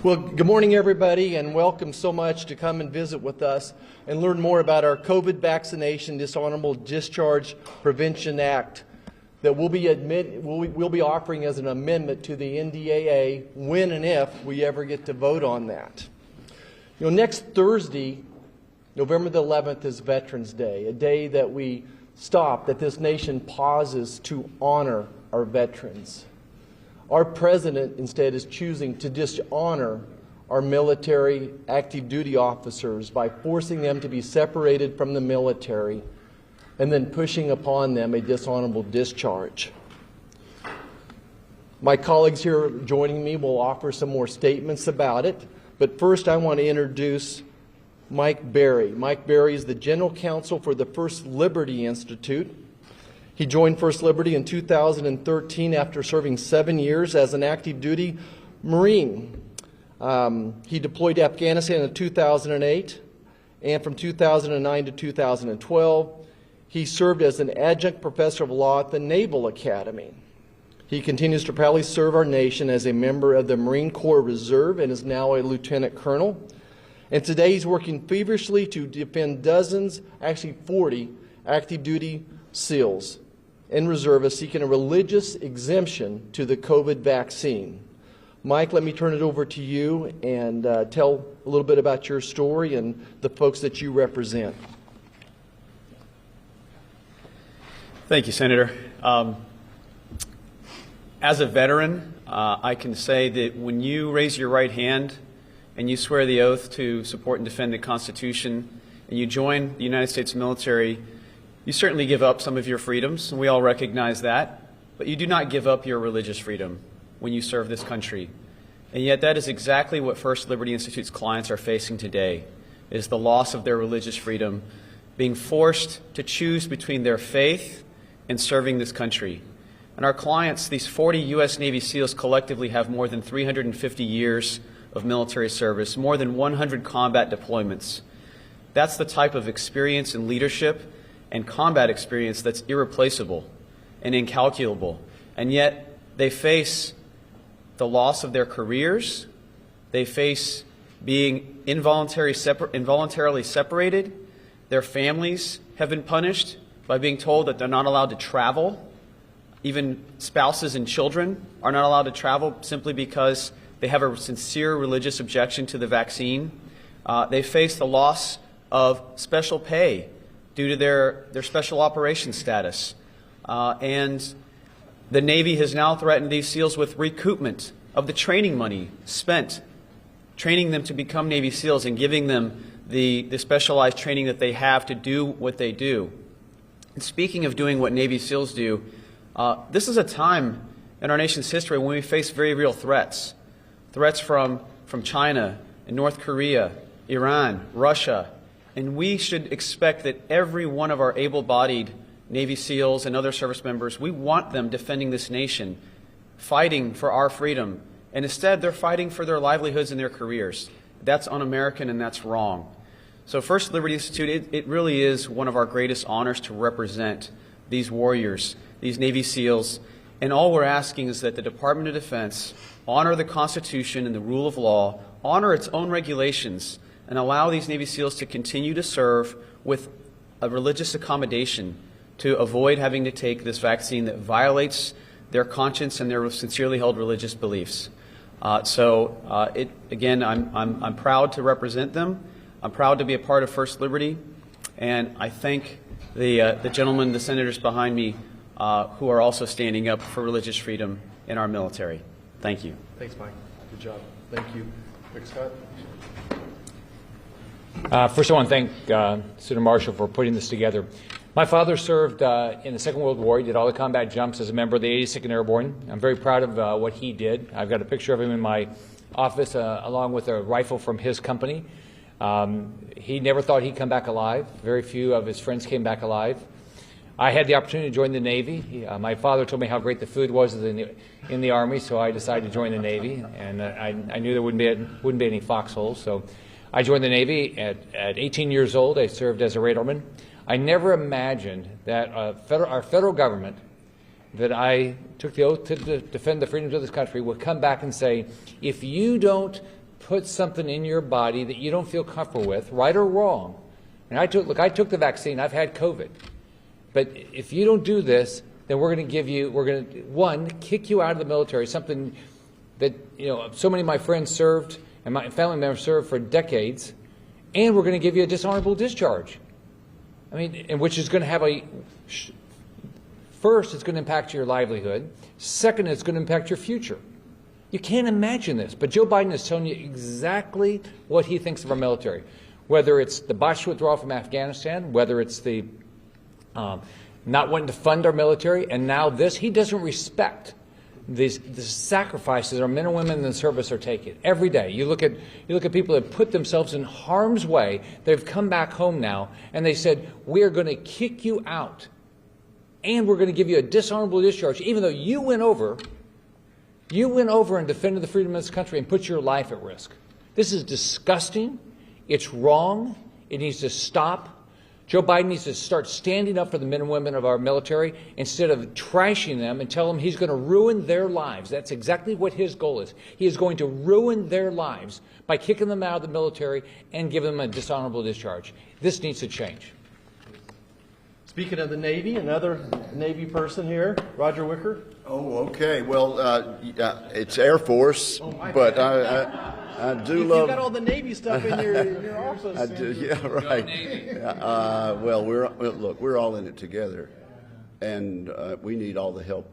Well, good morning, everybody, and welcome so much to come and visit with us and learn more about our COVID vaccination dishonorable discharge prevention act that we'll be offering as an amendment to the NDAA when and if we ever get to vote on that. You know, next Thursday, November the 11th, is Veterans Day, a day that we stop, that this nation pauses to honor our veterans. Our president instead is choosing to dishonor our military active duty officers by forcing them to be separated from the military and then pushing upon them a dishonorable discharge. My colleagues here joining me will offer some more statements about it, but first I want to introduce Mike Berry. Mike Berry is the General Counsel for the First Liberty Institute. He joined First Liberty in 2013 after serving 7 years as an active duty Marine. He deployed to Afghanistan in 2008, and from 2009 to 2012, he served as an adjunct professor of law at the Naval Academy. He continues to proudly serve our nation as a member of the Marine Corps Reserve and is now a lieutenant colonel. And today he's working feverishly to defend dozens, actually 40, active duty SEALs and reservists seeking a religious exemption to the COVID vaccine. Mike, let me turn it over to you and tell a little bit about your story and the folks that you represent. Thank you, Senator. As a veteran, I can say that when you raise your right hand and you swear the oath to support and defend the Constitution and you join the United States military, you certainly give up some of your freedoms, and we all recognize that, but you do not give up your religious freedom when you serve this country. And yet that is exactly what First Liberty Institute's clients are facing today, is the loss of their religious freedom, being forced to choose between their faith and serving this country. And our clients, these 40 U.S. Navy SEALs, collectively have more than 350 years of military service, more than 100 combat deployments. That's the type of experience and leadership and combat experience that's irreplaceable and incalculable. And yet they face the loss of their careers, they face being involuntarily separated, their families have been punished by being told that they're not allowed to travel. Even spouses and children are not allowed to travel simply because they have a sincere religious objection to the vaccine. They face the loss of special pay due to their special operations status. And the Navy has now threatened these SEALs with recoupment of the training money spent training them to become Navy SEALs and giving them the specialized training that they have to do what they do. And speaking of doing what Navy SEALs do, this is a time in our nation's history when we face very real threats. Threats from China and North Korea, Iran, Russia. And we should expect that every one of our able-bodied Navy SEALs and other service members, we want them defending this nation, fighting for our freedom. And instead, they're fighting for their livelihoods and their careers. That's un-American and that's wrong. So First Liberty Institute, it really is one of our greatest honors to represent these warriors, these Navy SEALs. And all we're asking is that the Department of Defense honor the Constitution and the rule of law, honor its own regulations, and allow these Navy SEALs to continue to serve with a religious accommodation to avoid having to take this vaccine that violates their conscience and their sincerely held religious beliefs. Again, I'm proud to represent them. I'm proud to be a part of First Liberty, and I thank the gentlemen, the senators behind me, who are also standing up for religious freedom in our military. Thank you. Thanks, Mike. Good job. Thank you. Rick Scott. First, I want to thank Senator Marshall for putting this together. My father served in the Second World War. He did all the combat jumps as a member of the 82nd Airborne. I'm very proud of what he did. I've got a picture of him in my office along with a rifle from his company. He never thought he'd come back alive. Very few of his friends came back alive. I had the opportunity to join the Navy. My father told me how great the food was in the Army, so I decided to join the Navy. And I knew there wouldn't be any foxholes, so I joined the Navy at 18 years old. I served as a radarman. I never imagined that our federal government, that I took the oath to defend the freedoms of this country, would come back and say, if you don't put something in your body that you don't feel comfortable with, right or wrong. And I took the vaccine. I've had COVID. But if you don't do this, then we're going to one, kick you out of the military, something that, so many of my friends served and my family members served for decades, and we're going to give you a dishonorable discharge. I mean, and which is going to have first, it's going to impact your livelihood. Second, it's going to impact your future. You can't imagine this, but Joe Biden is telling you exactly what he thinks of our military, whether it's the botched withdrawal from Afghanistan, whether it's the not wanting to fund our military, and now this. He doesn't respect the sacrifices our men and women in the service are taking every day. You look at people that put themselves in harm's way. They've come back home now, and they said, "We are going to kick you out, and we're going to give you a dishonorable discharge," even though you went over and defended the freedom of this country and put your life at risk. This is disgusting. It's wrong. It needs to stop. Joe Biden needs to start standing up for the men and women of our military instead of trashing them and tell them he's going to ruin their lives. That's exactly what his goal is. He is going to ruin their lives by kicking them out of the military and giving them a dishonorable discharge. This needs to change. Speaking of the Navy, another Navy person here, Roger Wicker. Oh, okay. Well, it's Air Force, but I do love. You've got all the Navy stuff in your office. I do, yeah, right. Well, we're all in it together, and we need all the help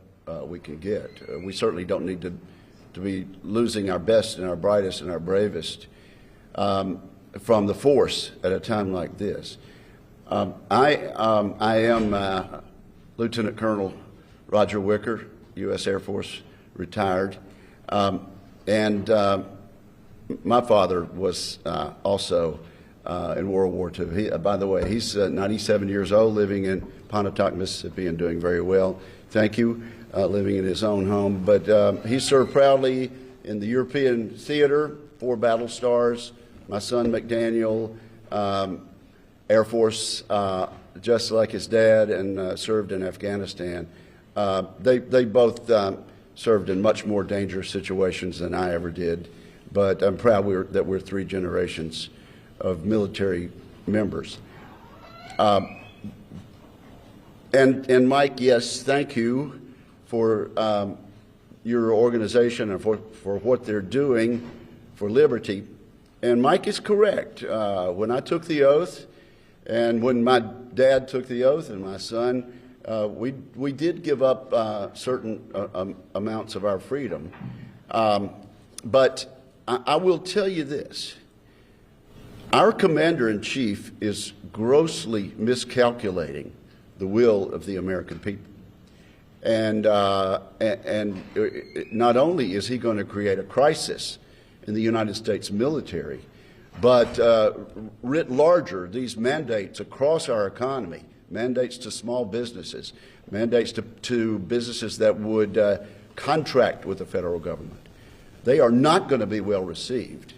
we can get. We certainly don't need to be losing our best and our brightest and our bravest from the force at a time like this. I am Lieutenant Colonel Roger Wicker, U.S. Air Force, retired, and my father was also in World War II. By the way, he's 97 years old, living in Pontotoc, Mississippi, and doing very well. Thank you, living in his own home. But he served proudly in the European theater, 4 battle stars. My son McDaniel, Air Force, just like his dad, and served in Afghanistan. They both served in much more dangerous situations than I ever did, but I'm proud that we're 3 generations of military members. And Mike, yes, thank you for your organization and for what they're doing for liberty. And Mike is correct. When I took the oath, and when my dad took the oath, and my son, we did give up certain amounts of our freedom. But I will tell you this. Our commander-in-chief is grossly miscalculating the will of the American people. And not only is he going to create a crisis in the United States military, but writ larger, these mandates across our economy, mandates to small businesses, mandates to businesses that would contract with the federal government, they are not going to be well received.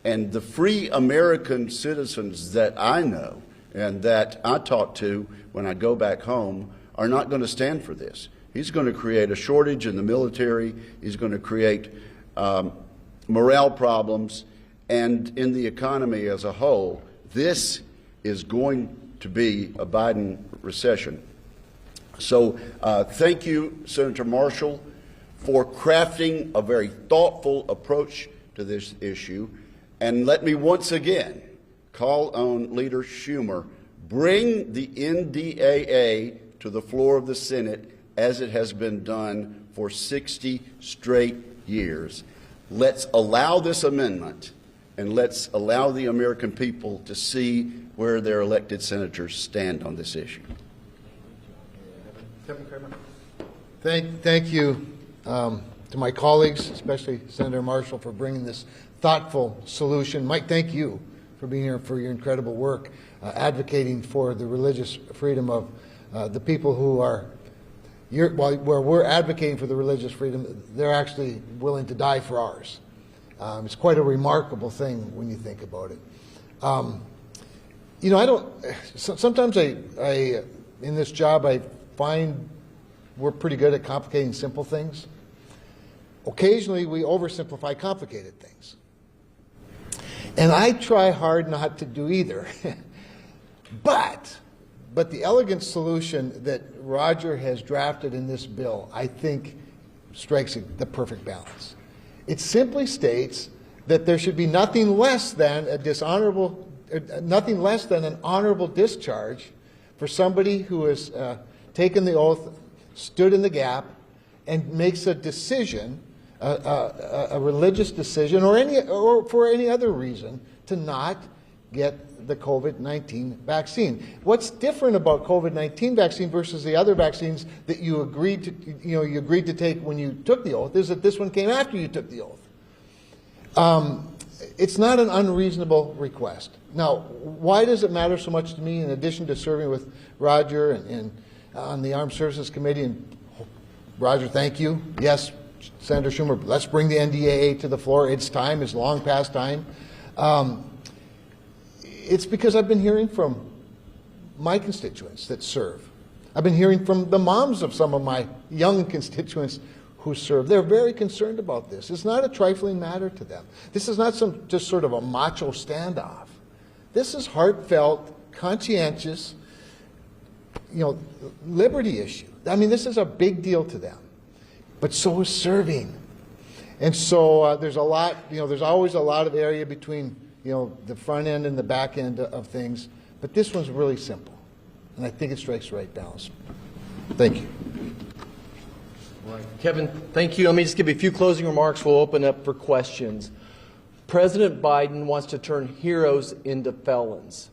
And the free American citizens that I know and that I talk to when I go back home are not going to stand for this. He's going to create a shortage in the military. He's going to create morale problems. And in the economy as a whole, this is going to be a Biden recession. So thank you, Senator Marshall, for crafting a very thoughtful approach to this issue. And let me once again call on Leader Schumer, bring the NDAA to the floor of the Senate as it has been done for 60 straight years. Let's allow this amendment, and let's allow the American people to see where their elected senators stand on this issue. Thank you to my colleagues, especially Senator Marshall, for bringing this thoughtful solution. Mike, thank you for being here, for your incredible work advocating for the religious freedom of the people who are, where we're advocating for the religious freedom, they're actually willing to die for ours. It's quite a remarkable thing when you think about it. You know, sometimes I in this job, I find we're pretty good at complicating simple things. Occasionally, we oversimplify complicated things. And I try hard not to do either. But the elegant solution that Roger has drafted in this bill, I think, strikes the perfect balance. It simply states that there should be nothing less than nothing less than an honorable discharge for somebody who has taken the oath, stood in the gap, and makes a decision, a religious decision, or for any other reason, to not get the COVID-19 vaccine. What's different about COVID-19 vaccine versus the other vaccines that you agreed to take when you took the oath is that this one came after you took the oath. It's not an unreasonable request. Now, why does it matter so much to me, in addition to serving with Roger and on the Armed Services Committee? And Roger, thank you. Yes, Senator Schumer, let's bring the NDAA to the floor. It's time. It's long past time. It's because I've been hearing from my constituents that serve. I've been hearing from the moms of some of my young constituents who serve. They're very concerned about this. It's not a trifling matter to them. This is not just sort of a macho standoff. This is heartfelt, conscientious, liberty issue. I mean, this is a big deal to them. But so is serving. And so there's a lot, there's always a lot of area between, the front end and the back end of things. But this one's really simple. And I think it strikes the right balance. Thank you. Kevin, thank you. Let me just give you a few closing remarks. We'll open up for questions. President Biden wants to turn heroes into felons.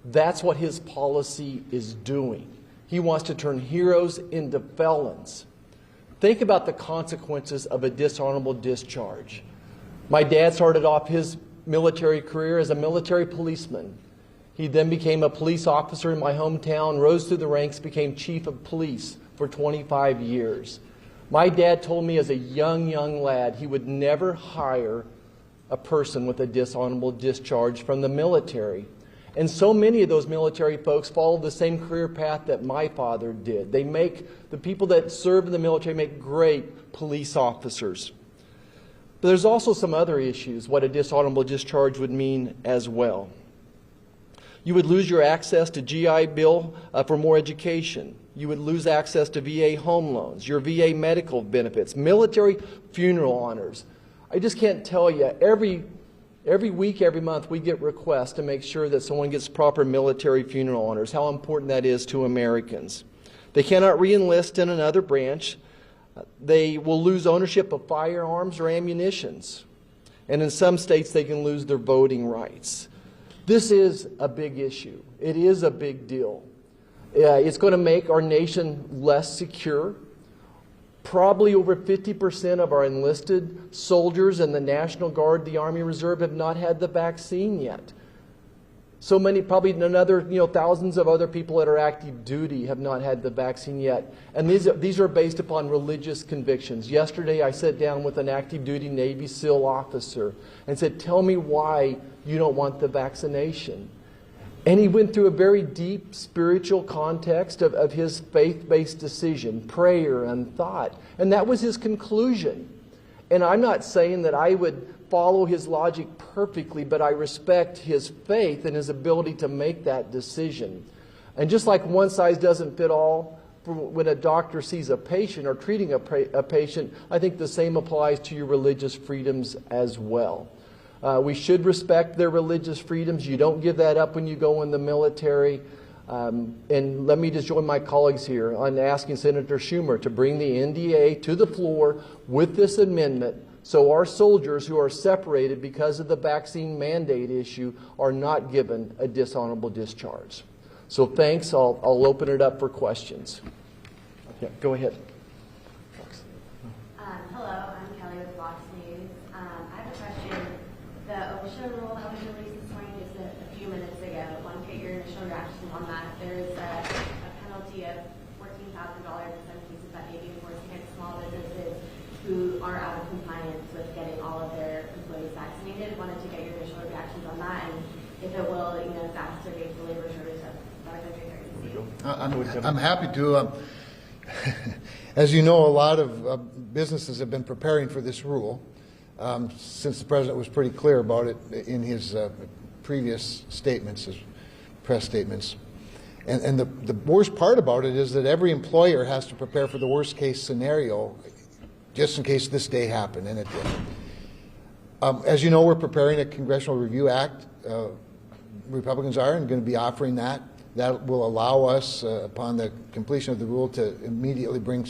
That's what his policy is doing. He wants to turn heroes into felons. Think about the consequences of a dishonorable discharge. My dad started off his military career as a military policeman. He then became a police officer in my hometown, rose through the ranks, became chief of police for 25 years. My dad told me as a young lad he would never hire a person with a dishonorable discharge from the military. And so many of those military folks follow the same career path that my father did. The people that serve in the military make great police officers. But there's also some other issues, what a dishonorable discharge would mean as well. You would lose your access to GI Bill for more education. You would lose access to VA home loans, your VA medical benefits, military funeral honors. I just can't tell you, every week, every month, we get requests to make sure that someone gets proper military funeral honors, how important that is to Americans. They cannot re-enlist in another branch. They will lose ownership of firearms or ammunitions. And in some states, they can lose their voting rights. This is a big issue. It is a big deal. It's going to make our nation less secure. Probably over 50% of our enlisted soldiers in the National Guard, the Army Reserve, have not had the vaccine yet. So many, probably another, thousands of other people that are active duty have not had the vaccine yet. And these are based upon religious convictions. Yesterday, I sat down with an active duty Navy SEAL officer and said, tell me why you don't want the vaccination. And he went through a very deep spiritual context of his faith-based decision, prayer and thought. And that was his conclusion. And I'm not saying that I would follow his logic perfectly, but I respect his faith and his ability to make that decision. And just like one size doesn't fit all, when a doctor sees a patient or treating a patient, I think the same applies to your religious freedoms as well. We should respect their religious freedoms. You don't give that up when you go in the military. And let me just join my colleagues here on asking Senator Schumer to bring the NDA to the floor with this amendment so our soldiers who are separated because of the vaccine mandate issue are not given a dishonorable discharge. So thanks. I'll open it up for questions. Yeah, go ahead. Hello, I'm Kelly with Fox News. I have a question. The OSHA rule that was released this morning just a few minutes ago. I want to get your initial reaction on that. There is a penalty of $14,000 in some cases that may be enforced against small businesses who are out of compliance with getting all of their employees vaccinated. Wanted to get your initial reactions on that, and if it will, exacerbate the labor shortage that our country is facing. I'm happy to. As you know, a lot of businesses have been preparing for this rule. since the President was pretty clear about it in his previous statements, his press statements. And the worst part about it is that every employer has to prepare for the worst case scenario just in case this day happened, and it did. As you know, we're preparing a Congressional Review Act. Republicans are, and going to be offering that. That will allow us, upon the completion of the rule, to immediately bring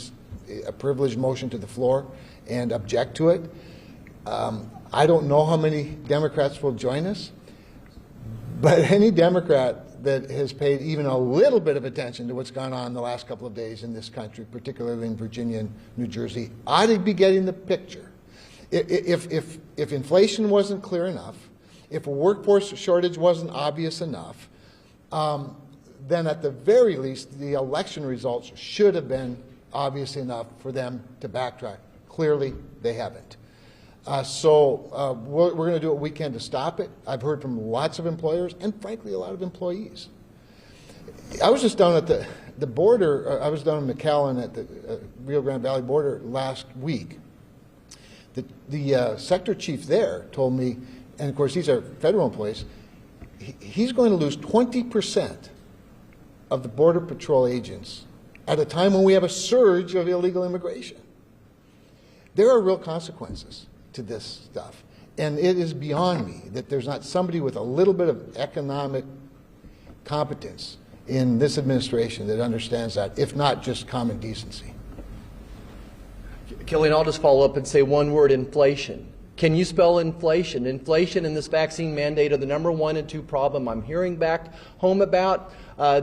a privileged motion to the floor and object to it. I don't know how many Democrats will join us, but any Democrat that has paid even a little bit of attention to what's gone on the last couple of days in this country, particularly in Virginia and New Jersey, ought to be getting the picture. If inflation wasn't clear enough, if a workforce shortage wasn't obvious enough, then at the very least, the election results should have been obvious enough for them to backtrack. Clearly, they haven't. So we're going to do what we can to stop it. I've heard from lots of employers and, frankly, a lot of employees. I was just down at the border. I was down in McAllen at the Rio Grande Valley border last week. The sector chief there told me, and of course these are federal employees, he's going to lose 20% of the Border Patrol agents at a time when we have a surge of illegal immigration. There are real consequences to this stuff, and it is beyond me that there's not somebody with a little bit of economic competence in this administration that understands that, if not just common decency. Kelly, and I'll just follow up and say one word: inflation. Can you spell inflation? Inflation and this vaccine mandate are the number 1 and 2 problem I'm hearing back home about.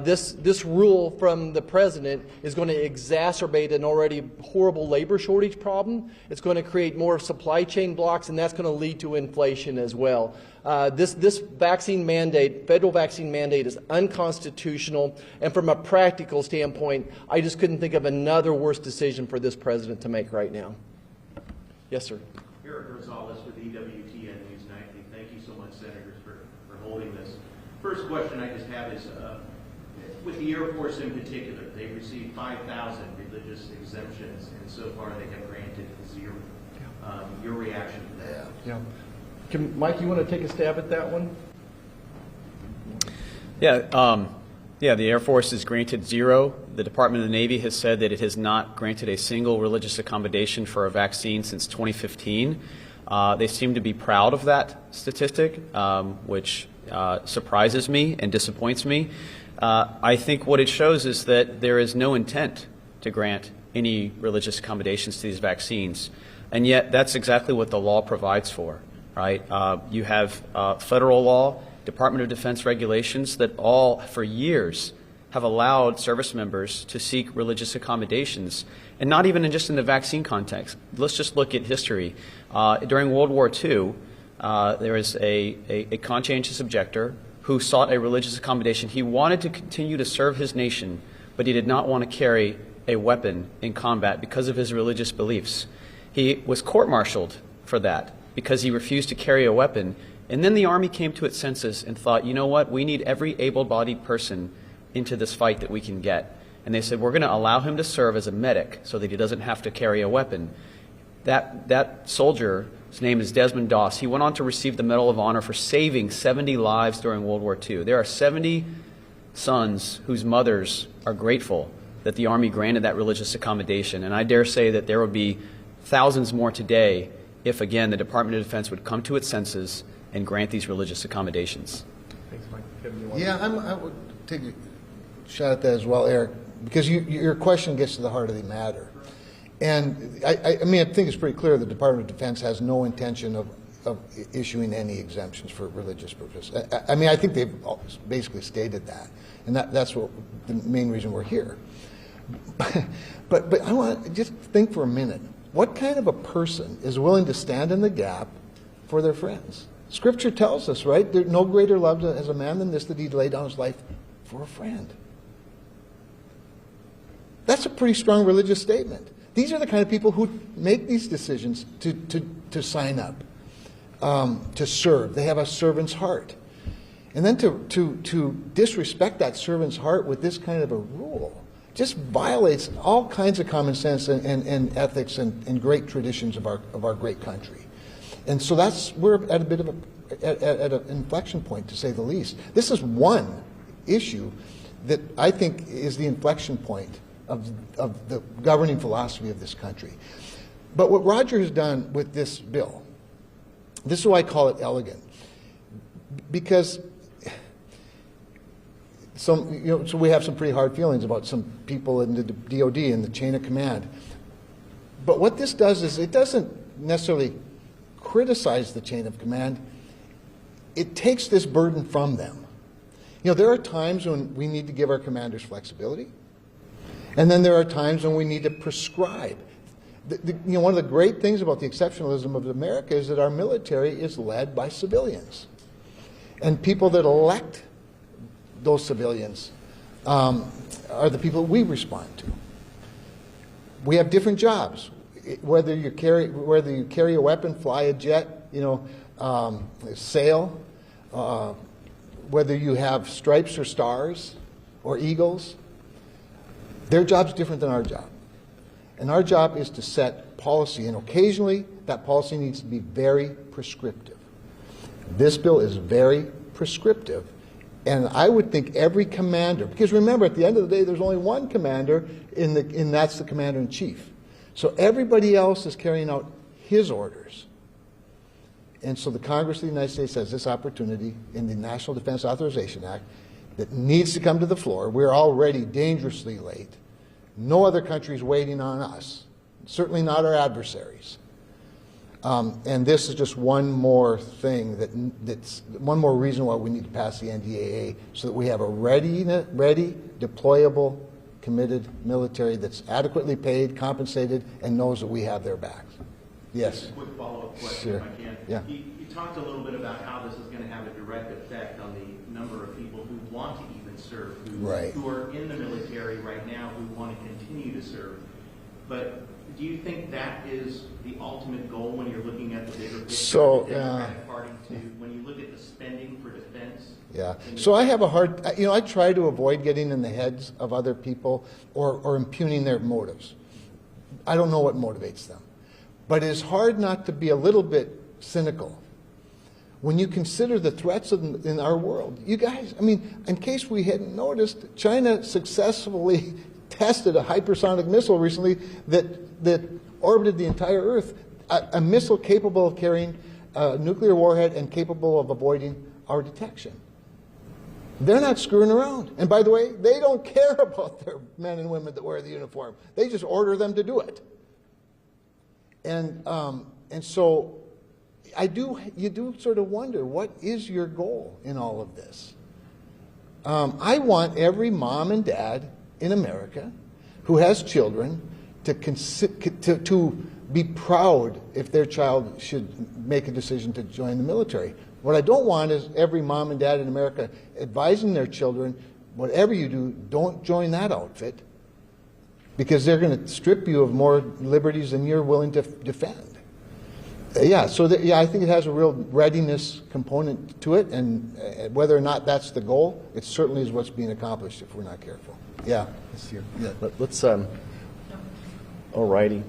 This rule from the President is going to exacerbate an already horrible labor shortage problem. It's going to create more supply chain blocks, and that's going to lead to inflation as well. This vaccine mandate, federal vaccine mandate, is unconstitutional, and from a practical standpoint, I just couldn't think of another worse decision for this President to make right now. Yes, sir. Eric Gonzalez with EWTN News Nightly. Thank you so much, Senators, for holding this. First question I just have is, with the Air Force in particular, they've received 5,000 religious exemptions, and so far they have granted 0. Your reaction to that? Yeah. Mike, you want to take a stab at that one? Yeah, the Air Force has granted 0. The Department of the Navy has said that it has not granted a single religious accommodation for a vaccine since 2015. They seem to be proud of that statistic, which surprises me and disappoints me. I think what it shows is that there is no intent to grant any religious accommodations to these vaccines, and yet that's exactly what the law provides for, right? You have federal law, Department of Defense regulations that all, for years, have allowed service members to seek religious accommodations, and not even just in the vaccine context. Let's just look at history. During World War II, there was a conscientious objector who sought a religious accommodation. He wanted to continue to serve his nation, but he did not want to carry a weapon in combat because of his religious beliefs. He was court-martialed for that because he refused to carry a weapon. And then the Army came to its senses and thought, you know what, we need every able-bodied person into this fight that we can get. And they said, we're going to allow him to serve as a medic so that he doesn't have to carry a weapon. That soldier, his name is Desmond Doss, he went on to receive the Medal of Honor for saving 70 lives during World War II. There are 70 sons whose mothers are grateful that the Army granted that religious accommodation. And I dare say that there would be thousands more today if, again, the Department of Defense would come to its senses and grant these religious accommodations. Thanks, Mike. Yeah, I would take a shot at that as well, Eric, because your question gets to the heart of the matter. And I mean, I think it's pretty clear the Department of Defense has no intention of issuing any exemptions for religious purposes. I mean, I think they've basically stated that, and that's what the main reason we're here. But I want to just think for a minute. What kind of a person is willing to stand in the gap for their friends? Scripture tells us, right? There's no greater love as a man than this, that he laid down his life for a friend. That's a pretty strong religious statement. These are the kind of people who make these decisions to sign up, to serve. They have a servant's heart. And then to disrespect that servant's heart with this kind of a rule just violates all kinds of common sense and ethics and great traditions of our great country. And so we're at a bit of at an inflection point, to say the least. This is one issue that I think is the inflection point of the governing philosophy of this country. But what Roger has done with this bill, this is why I call it elegant, because so we have some pretty hard feelings about some people in the DOD and the chain of command. But what this does is it doesn't necessarily criticize the chain of command. It takes this burden from them. There are times when we need to give our commanders flexibility, and then there are times when we need to prescribe. One of the great things about the exceptionalism of America is that our military is led by civilians. And people that elect those civilians are the people we respond to. We have different jobs. Whether you carry a weapon, fly a jet, sail, whether you have stripes or stars or eagles, their job's different than our job. And our job is to set policy, and occasionally that policy needs to be very prescriptive. This bill is very prescriptive, and I would think every commander, because remember, at the end of the day, there's only one commander, and that's the commander-in-chief. So everybody else is carrying out his orders. And so the Congress of the United States has this opportunity in the National Defense Authorization Act that needs to come to the floor. We're already dangerously late. No other country is waiting on us, certainly not our adversaries. And this is just one more thing that's one more reason why we need to pass the NDAA, so that we have a ready, deployable, committed military that's adequately paid, compensated, and knows that we have their backs. Yes. Just a quick follow-up question, Sure. if I can. Yeah. You talked a little bit about how this is going to have a direct effect on the number of people who want to even serve, who are in the military right now, who want to continue to serve. But do you think that is the ultimate goal when you're looking at the bigger picture of the Democratic Party, when you look at the spending for defense? Yeah. So I have a hard, I try to avoid getting in the heads of other people or impugning their motives. I don't know what motivates them. But it's hard not to be a little bit cynical when you consider the threats in our world. You guys, in case we hadn't noticed, China successfully tested a hypersonic missile recently that orbited the entire Earth, a missile capable of carrying a nuclear warhead and capable of avoiding our detection. They're not screwing around. And by the way, they don't care about their men and women that wear the uniform. They just order them to do it. And so you do sort of wonder, what is your goal in all of this? I want every mom and dad in America who has children to be proud if their child should make a decision to join the military. What I don't want is every mom and dad in America advising their children, whatever you do, don't join that outfit, because they're going to strip you of more liberties than you're willing to defend. I think it has a real readiness component to it, and whether or not that's the goal, it certainly is what's being accomplished if we're not careful. Yeah. Let's all righty.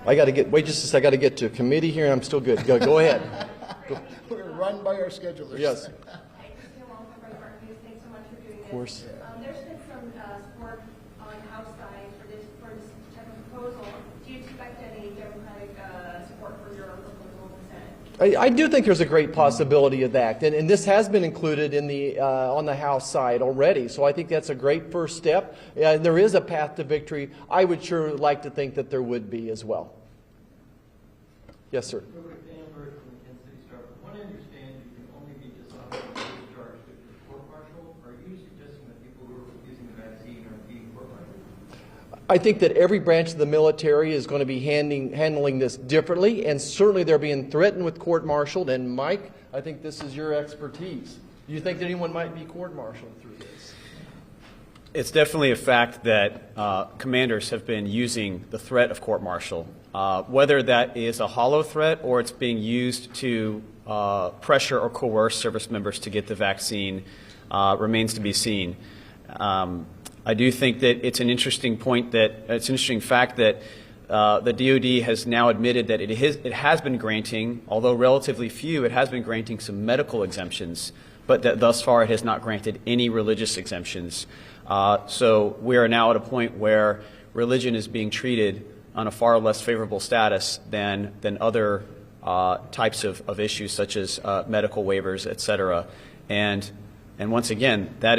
I got to get, wait just a second, I got to get to a committee here, and I'm still good. Go ahead. We're run by our schedulers. Yes. Thanks so much for doing this. Of course. There's been some support on the House side for this type of proposal. Do you expect any Democratic support for your proposal in the Senate? I do think there's a great possibility of that, and this has been included in the on the House side already. So I think that's a great first step. There is a path to victory. I would sure like to think that there would be as well. Yes, sir. What I understand, you can only be dishonorable discharged if you're court-martialed. Are you suggesting that people who are refusing the vaccine are being court-martialed? I think that every branch of the military is going to be handling this differently, and certainly they're being threatened with court-martialed. And Mike, I think this is your expertise. Do you think that anyone might be court-martialed through this? It's definitely a fact that commanders have been using the threat of court-martial, whether that is a hollow threat or it's being used to pressure or coerce service members to get the vaccine remains to be seen. I do think that it's an interesting fact that the DoD has now admitted that it has been granting, although relatively few, it has been granting some medical exemptions, but that thus far it has not granted any religious exemptions. So we are now at a point where religion is being treated on a far less favorable status than other types of issues such as medical waivers, et cetera. And once again, that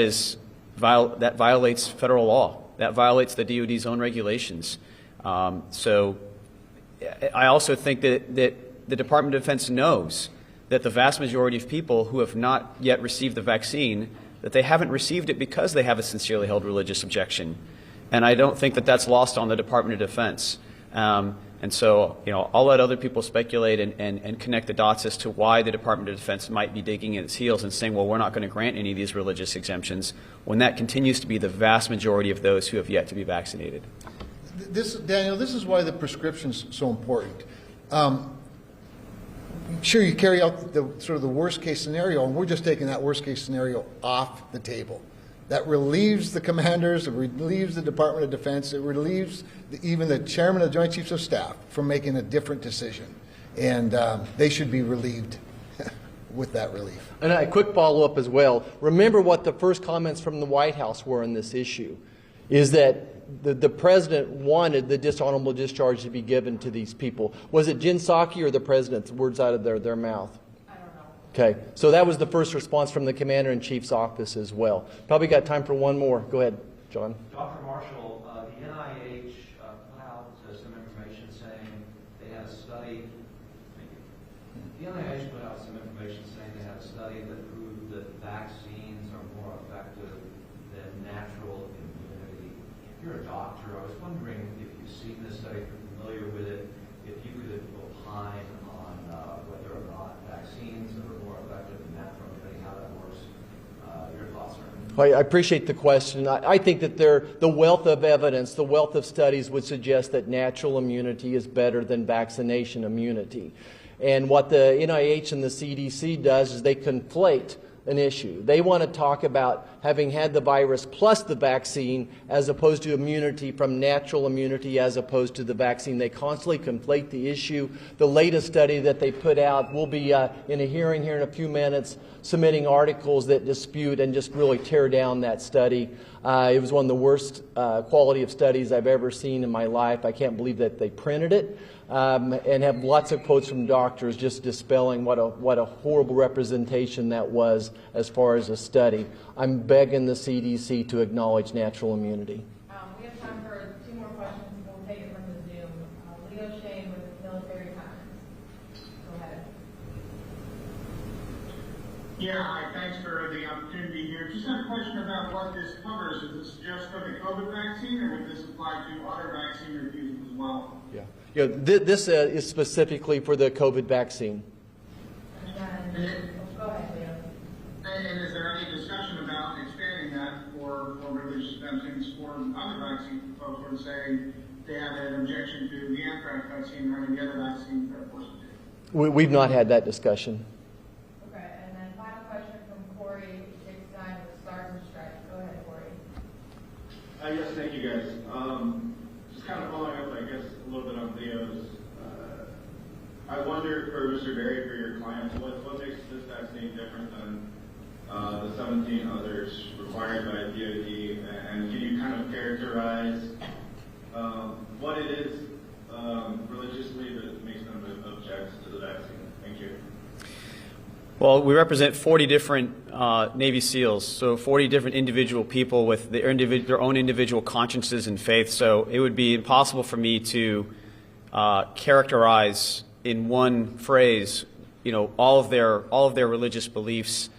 violates federal law. That violates the DoD's own regulations. So I also think that the Department of Defense knows that the vast majority of people who have not yet received the vaccine, that they haven't received it because they have a sincerely held religious objection. And I don't think that that's lost on the Department of Defense. And so, I'll let other people speculate and connect the dots as to why the Department of Defense might be digging in its heels and saying, well, we're not going to grant any of these religious exemptions, when that continues to be the vast majority of those who have yet to be vaccinated. Daniel, this is why the prescription's so important. Sure, you carry out the worst case scenario, and we're just taking that worst case scenario off the table. That relieves the commanders, it relieves the Department of Defense, it relieves even the chairman of the Joint Chiefs of Staff from making a different decision. And they should be relieved with that relief. And a quick follow-up as well. Remember what the first comments from the White House were on this issue, is that the president wanted the dishonorable discharge to be given to these people. Was it Jen Psaki or the president's words out of their mouth? I don't know. Okay, so that was the first response from the Commander-in-Chief's office as well. Probably got time for one more. Go ahead, John. Dr. Marshall, the NIH put out some information saying they had a study. The NIH put out some information saying they had a study that proved that vaccines are more effective than natural immunity. If you're a doctor, I was wondering if you've seen this study, if you're familiar with it, if you could opine on whether or not vaccines are more effective than natural immunity, how that works. Your thoughts are? I appreciate the question. I think that the wealth of evidence, the wealth of studies would suggest that natural immunity is better than vaccination immunity. And what the NIH and the CDC does is they conflate an issue. They want to talk about having had the virus plus the vaccine as opposed to immunity from natural immunity as opposed to the vaccine. They constantly conflate the issue. The latest study that they put out, will be in a hearing here in a few minutes, submitting articles that dispute and just really tear down that study. It was one of the worst quality of studies I've ever seen in my life. I can't believe that they printed it. And have lots of quotes from doctors just dispelling what a horrible representation that was as far as a study. I'm begging the CDC to acknowledge natural immunity. We have time for two more questions. We'll take it from the Zoom. Leo Shane with Military Times. Go ahead. Yeah, hi, thanks for the opportunity here. Just have a question about what this covers. Is this just for the COVID vaccine, or would this apply to other vaccine reviews as well? Yeah. This is specifically for the COVID vaccine. Go ahead, Leo. And is there any discussion about expanding that for religious exemptions for other vaccine folks who say they have an objection to the anthrax vaccine or any other vaccines that are forced to do? We've not had that discussion. Okay, and then final question from Corey Dickstein with Stars and Stripes. Go ahead, Corey. Yes, thank you guys. Just kind of following up, I guess, a little bit on Leo's. I wonder, for Mr. Berry, for your clients, what makes this vaccine different than the 17 others required by DoD? And can you kind of characterize what it is religiously that makes them object to the vaccine? Thank you. Well, we represent 40 different Navy SEALs, so 40 different individual people with their own individual consciences and faith. So it would be impossible for me to characterize in one phrase, all of their religious beliefs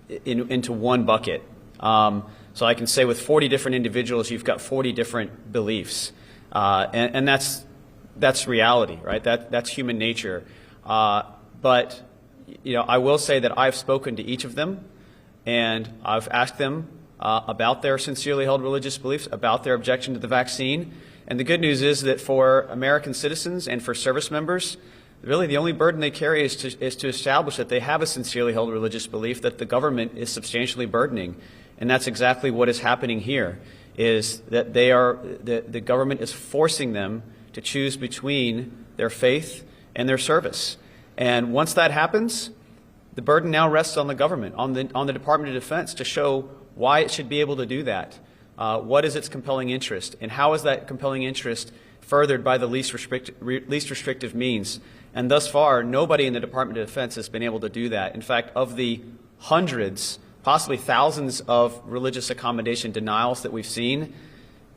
into one bucket. So I can say with 40 different individuals, you've got 40 different beliefs, and that's reality, right? That's human nature. But I will say that I've spoken to each of them, and I've asked them about their sincerely held religious beliefs, about their objection to the vaccine. And the good news is that for American citizens and for service members, really the only burden they carry is to establish that they have a sincerely held religious belief that the government is substantially burdening. And that's exactly what is happening here. is that the government is forcing them to choose between their faith and their service. And once that happens, the burden now rests on the government, on the Department of Defense, to show why it should be able to do that. What is its compelling interest, and how is that compelling interest furthered by the least restrictive means? And thus far, nobody in the Department of Defense has been able to do that. In fact, of the hundreds, possibly thousands of religious accommodation denials that we've seen,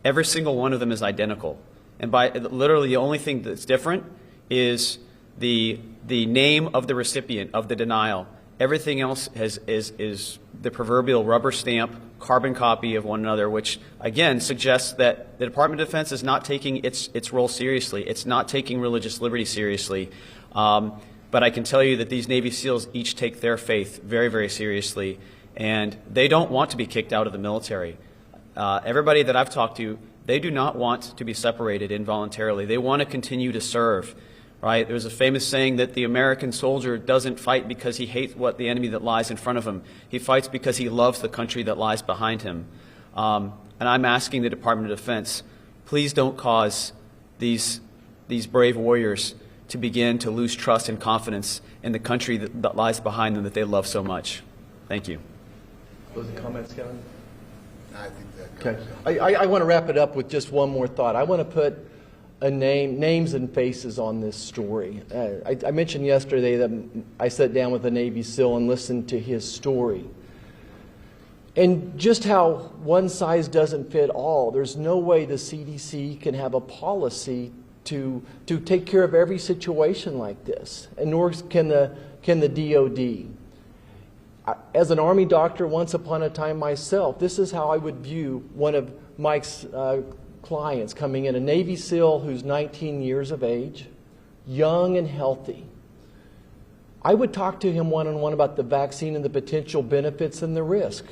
every single one of them is identical. And by literally the only thing that's different is the name of the recipient of the denial. Everything else is the proverbial rubber stamp, carbon copy of one another, which again suggests that the Department of Defense is not taking its role seriously. It's not taking religious liberty seriously. But I can tell you that these Navy SEALs each take their faith very, very seriously, and they don't want to be kicked out of the military. Everybody that I've talked to, they do not want to be separated involuntarily. They want to continue to serve. Right? There's a famous saying that the American soldier doesn't fight because he hates the enemy that lies in front of him. He fights because he loves the country that lies behind him. And I'm asking the Department of Defense, please don't cause these brave warriors to begin to lose trust and confidence in the country that lies behind them that they love so much. Thank you. Closing comments, Kevin? I think that Okay. I want to wrap it up with just one more thought. I want to put names and faces on this story. I mentioned yesterday that I sat down with a Navy SEAL and listened to his story. And just how one size doesn't fit all. There's no way the CDC can have a policy to take care of every situation like this, and nor can the DOD. As an Army doctor once upon a time myself, this is how I would view one of Mike's clients coming in, a Navy SEAL who's 19 years of age, young and healthy. I would talk to him one-on-one about the vaccine and the potential benefits and the risk.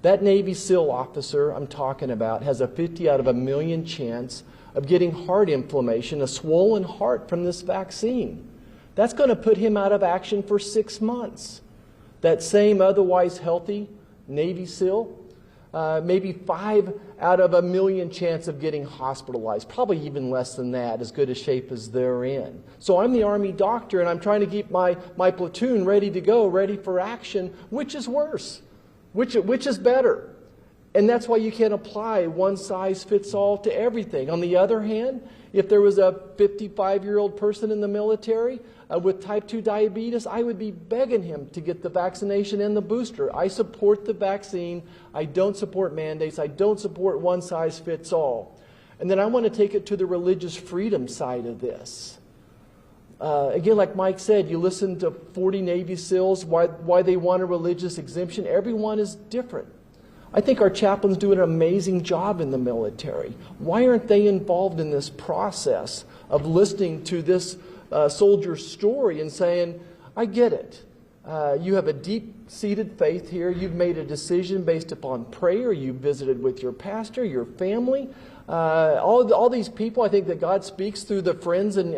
That Navy SEAL officer I'm talking about has a 50 out of a million chance of getting heart inflammation, a swollen heart from this vaccine. That's going to put him out of action for 6 months. That same otherwise healthy Navy SEAL, maybe 5 out of a million chance of getting hospitalized, probably even less than that, as good a shape as they're in. So I'm the Army doctor, and I'm trying to keep my platoon ready to go, ready for action. Which is worse? Which is better? And that's why you can't apply one size fits all to everything. On the other hand, if there was a 55-year-old person in the military with type 2 diabetes, I would be begging him to get the vaccination and the booster. I support the vaccine. I don't support mandates. I don't support one size fits all. And then I want to take it to the religious freedom side of this. Again, like Mike said, you listen to 40 Navy SEALs, why they want a religious exemption. Everyone is different. I think our chaplains do an amazing job in the military. Why aren't they involved in this process of listening to this soldier's story and saying, I get it. You have a deep-seated faith here. You've made a decision based upon prayer. You've visited with your pastor, your family. All these people, I think that God speaks through the friends and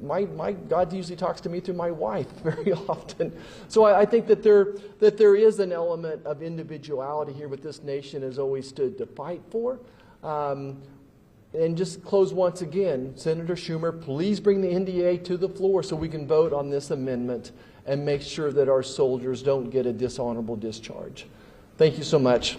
my God usually talks to me through my wife very often. So I think that there is an element of individuality here what this nation has always stood to fight for. And just close once again, Senator Schumer, please bring the NDA to the floor so we can vote on this amendment and make sure that our soldiers don't get a dishonorable discharge. Thank you so much.